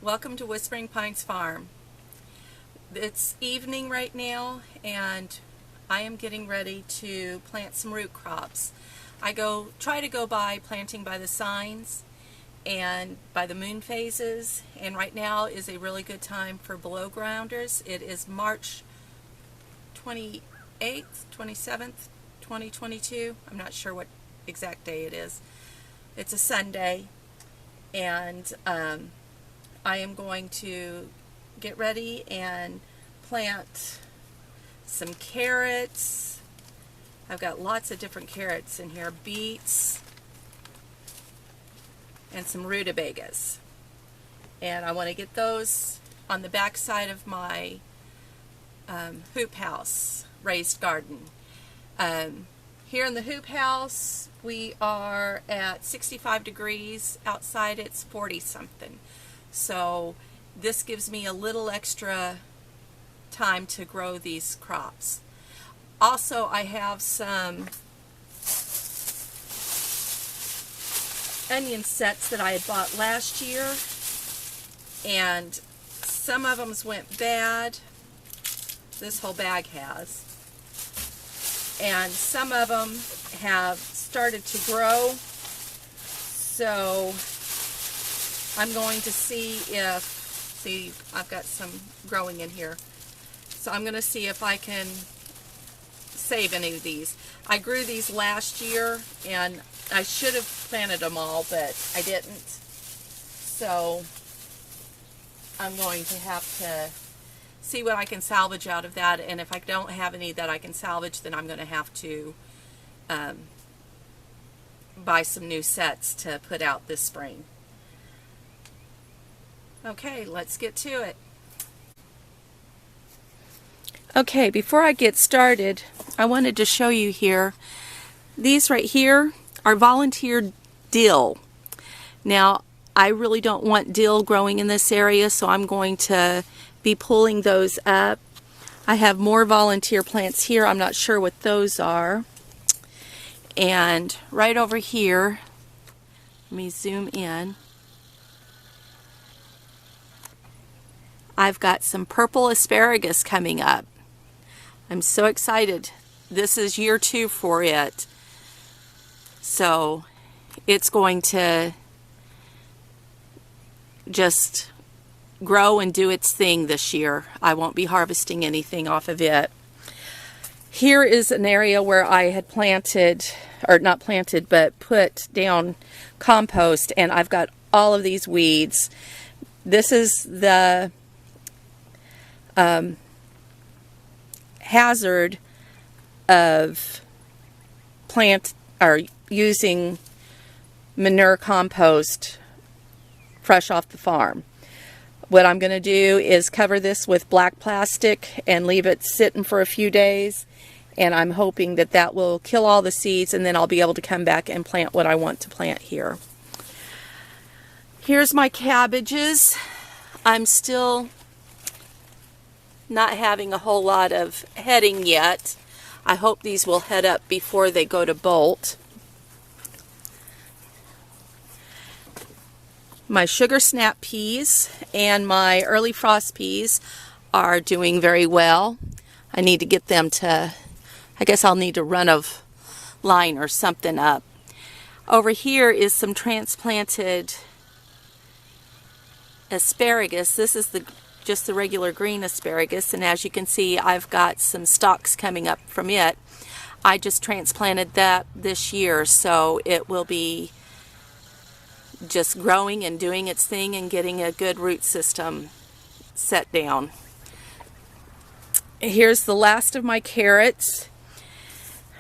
Welcome to Whispering Pines Farm. It's evening right now and I am getting ready to plant some root crops. I try to go by planting by the signs and by the moon phases, and right now is a really good time for below grounders. It is March 28th, 27th, 2022. I'm not sure what exact day it is. It's a Sunday, and I am going to get ready and plant some carrots. I've got lots of different carrots in here, beets, and some rutabagas. And I want to get those on the back side of my hoop house raised garden. Here in the hoop house we are at 65 degrees. Outside it's 40 something. So this gives me a little extra time to grow these crops. Also, I have some onion sets that I had bought last year, and some of them went bad. This whole bag has. And some of them have started to grow. So I'm going to see I've got some growing in here. So I'm going to see if I can save any of these. I grew these last year and I should have planted them all, but I didn't. So I'm going to have to see what I can salvage out of that, and if I don't have any that I can salvage, then I'm going to have to buy some new sets to put out this spring. Okay, let's get to it. Okay, before I get started, I wanted to show you here, these right here are volunteer dill. Now, I really don't want dill growing in this area, so I'm going to be pulling those up. I have more volunteer plants here. I'm not sure what those are. And right over here, let me zoom in. I've got some purple asparagus coming up. I'm so excited. This is year 2 for it. So it's going to just grow and do its thing this year. I won't be harvesting anything off of it. Here is an area where I had planted, or not planted, but put down compost, and I've got all of these weeds. This is the hazard of using manure compost fresh off the farm. What I'm going to do is cover this with black plastic and leave it sitting for a few days, and I'm hoping that that will kill all the seeds, and then I'll be able to come back and plant what I want to plant here. Here's my cabbages. I'm still not having a whole lot of heading yet. I hope these will head up before they go to bolt. My sugar snap peas and my early frost peas are doing very well. I need to get them to, I guess I'll need to run a line or something up. Over here is some transplanted asparagus. This is just the regular green asparagus, and as you can see, I've got some stalks coming up from it. I just transplanted that this year, so it will be just growing and doing its thing and getting a good root system set down. Here's the last of my carrots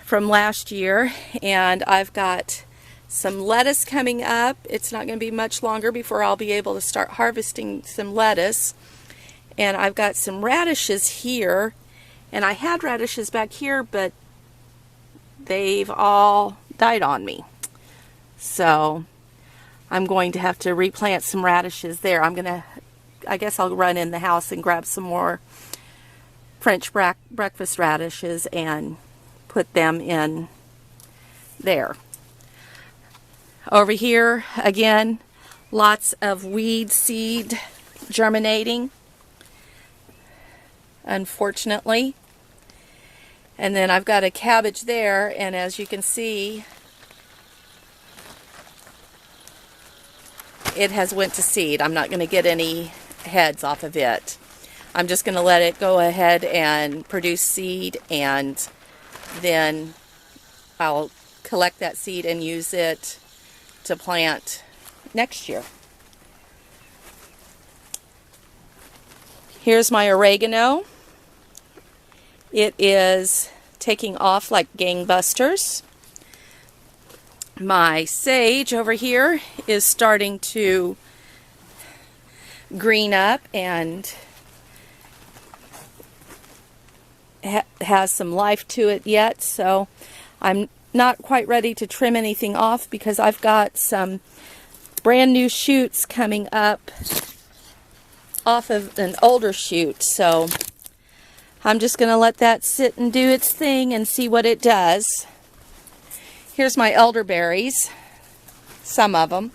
from last year, and I've got some lettuce coming up. It's not going to be much longer before I'll be able to start harvesting some lettuce. And I've got some radishes here, and I had radishes back here, but they've all died on me. So I'm going to have to replant some radishes there. I guess I'll run in the house and grab some more French breakfast radishes and put them in there. Over here, again, lots of weed seed germinating, unfortunately. And then I've got a cabbage there, and as you can see, it has went to seed. I'm not going to get any heads off of it. I'm just going to let it go ahead and produce seed, and then I'll collect that seed and use it to plant next year. Here's my oregano. It is taking off like gangbusters. My sage over here is starting to green up and has some life to it yet, so I'm not quite ready to trim anything off because I've got some brand new shoots coming up off of an older shoot, so I'm just going to let that sit and do its thing and see what it does. Here's my elderberries, some of them.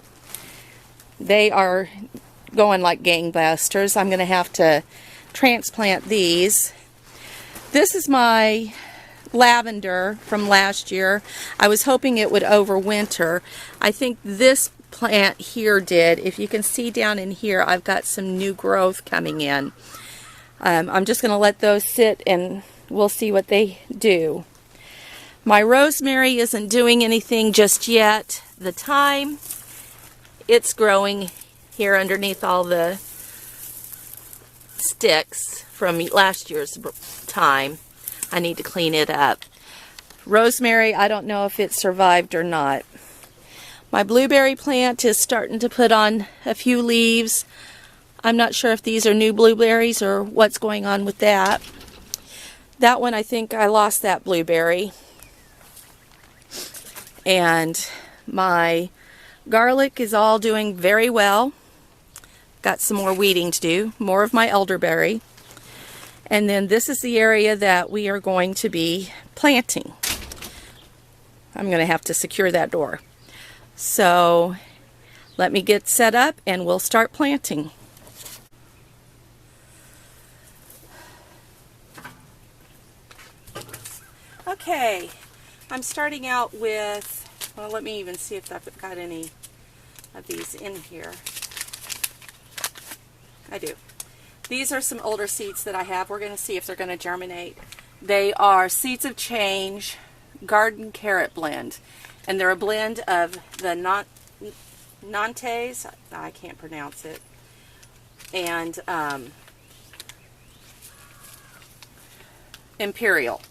They are going like gangbusters. I'm going to have to transplant these. This is my lavender from last year. I was hoping it would overwinter. I think this plant here did. If you can see down in here, I've got some new growth coming in. I'm just going to let those sit and we'll see what they do. My rosemary isn't doing anything just yet. The thyme, it's growing here underneath all the sticks from last year's thyme. I need to clean it up. Rosemary, I don't know if it survived or not. My blueberry plant is starting to put on a few leaves. I'm not sure if these are new blueberries or what's going on with that. That one, I think I lost that blueberry. And my garlic is all doing very well. Got some more weeding to do, more of my elderberry. And then this is the area that we are going to be planting. I'm going to have to secure that door. So let me get set up and we'll start planting. Okay, I'm starting out with, well, let me even see if I've got any of these in here. I do. These are some older seeds that I have. We're going to see if they're going to germinate. They are Seeds of Change Garden Carrot Blend. And they're a blend of the Nantes, I can't pronounce it, and Imperial.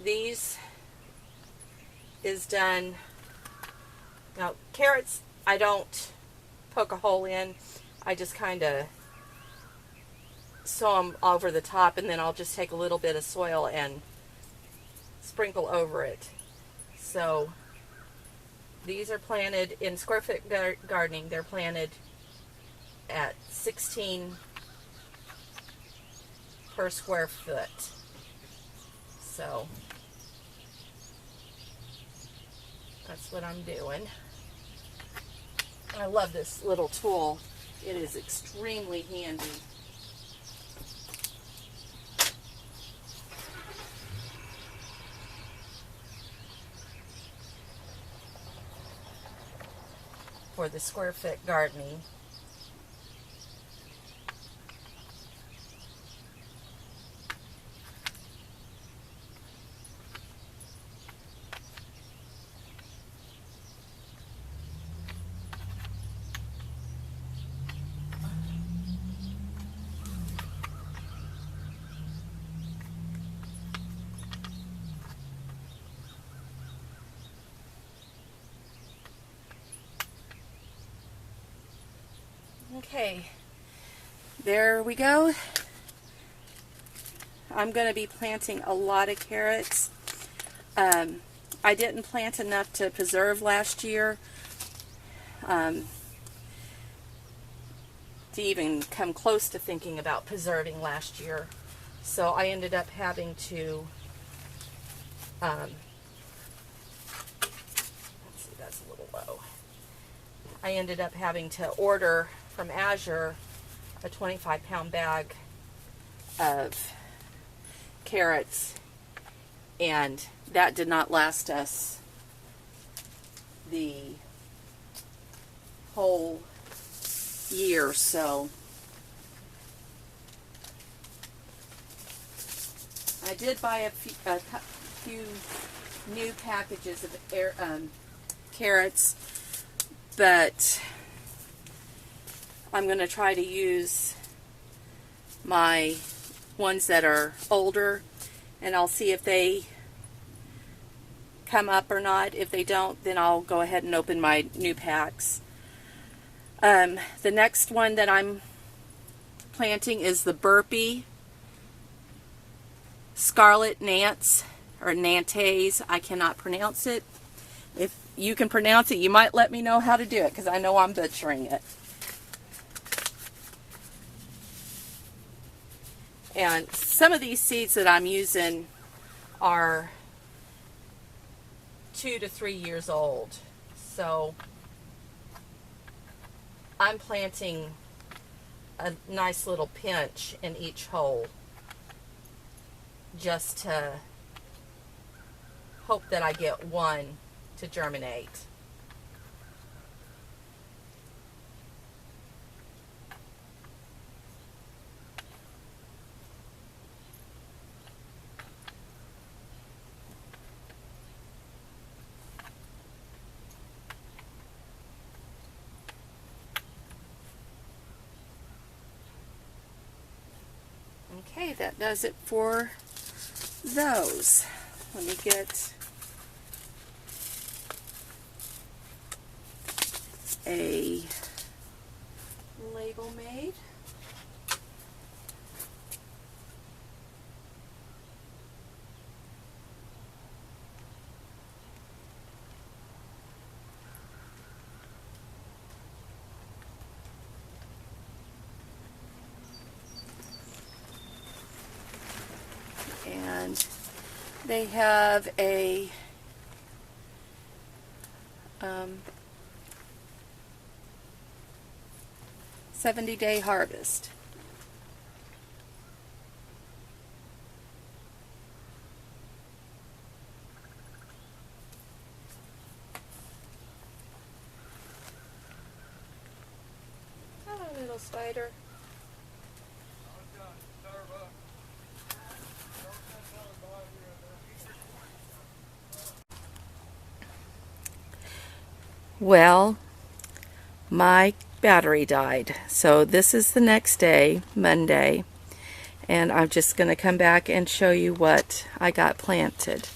These is done, now carrots I don't poke a hole in, I just kind of sow them over the top, and then I'll just take a little bit of soil and sprinkle over it. So these are planted in square foot gardening. They're planted at 16 per square foot. So that's what I'm doing. I love this little tool. It is extremely handy. For the square foot gardening. Okay, there we go. I'm going to be planting a lot of carrots. I didn't plant enough to preserve last year to even come close to thinking about preserving last year. So I ended up having to I ended up having to order from Azure a 25-pound bag of carrots, and that did not last us the whole year. So I did buy a few new packages of carrots, but I'm going to try to use my ones that are older, and I'll see if they come up or not. If they don't, then I'll go ahead and open my new packs. The next one that I'm planting is the Burpee Scarlet Nance, or Nantes. I cannot pronounce it. If you can pronounce it, you might let me know how to do it, because I know I'm butchering it. And some of these seeds that I'm using are 2 to 3 years old. So I'm planting a nice little pinch in each hole, just to hope that I get one to germinate. Okay, that does it for those. Let me get a label made. And they have a 70-day harvest. Hello, little spider. Well, my battery died, so this is the next day, Monday, and I'm just going to come back and show you what I got planted.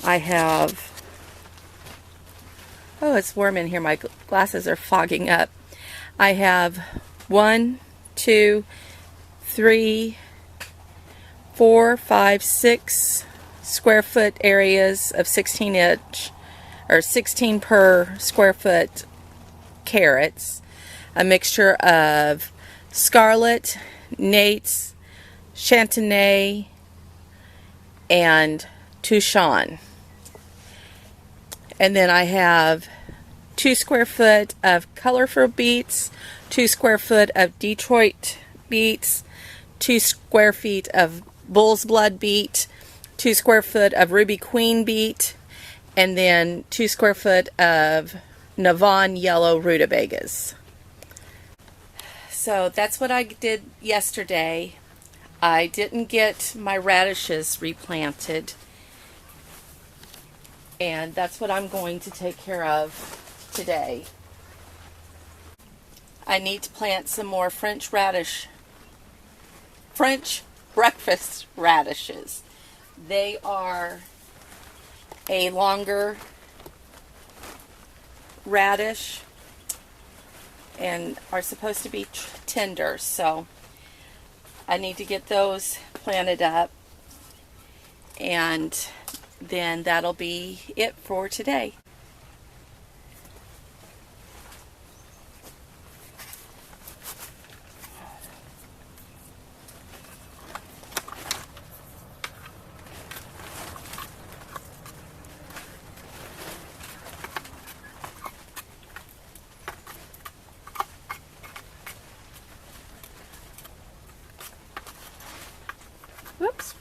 I have, oh, it's warm in here, my glasses are fogging up. I have 1, 2, 3, 4, 5, 6 square foot areas of 16-inch or 16 per square foot carrots, a mixture of Scarlet, Nates, Chantenay, and Touchon. And then I have 2 square foot of colorful beets, 2 square foot of Detroit beets, 2 square feet of bull's blood beet, 2 square foot of ruby queen beet, and then 2 square foot of Navon yellow rutabagas. So that's what I did yesterday. I didn't get my radishes replanted, and that's what I'm going to take care of today. I need to plant some more French breakfast radishes. They are a longer radish and are supposed to be tender, so I need to get those planted up, and then that'll be it for today.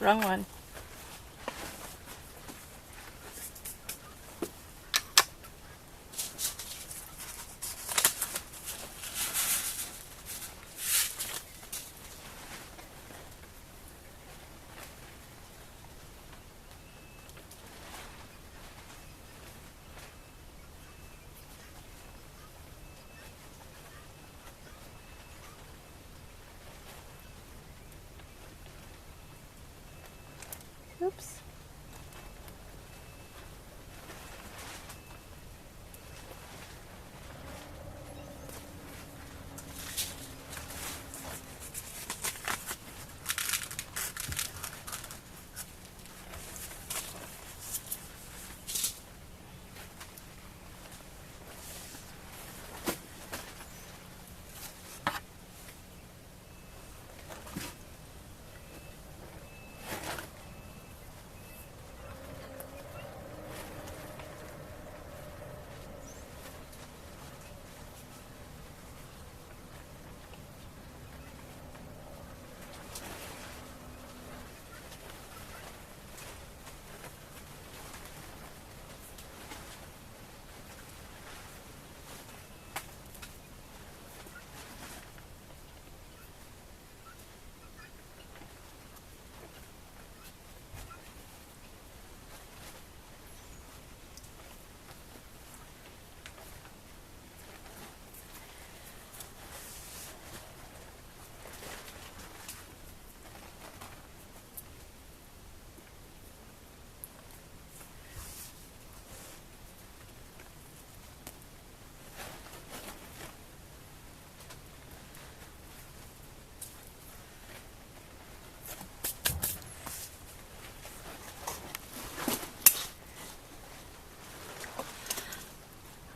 Wrong one. Oops.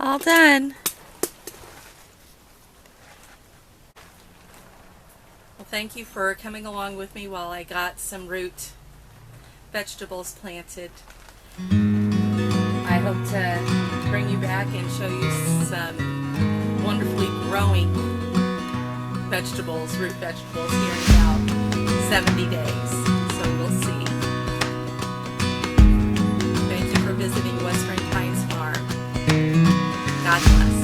All done. Well, thank you for coming along with me while I got some root vegetables planted. I hope to bring you back and show you some wonderfully growing vegetables, root vegetables, here in about 70 days. So we'll see. Thank you for visiting Western Pines Farm. God bless.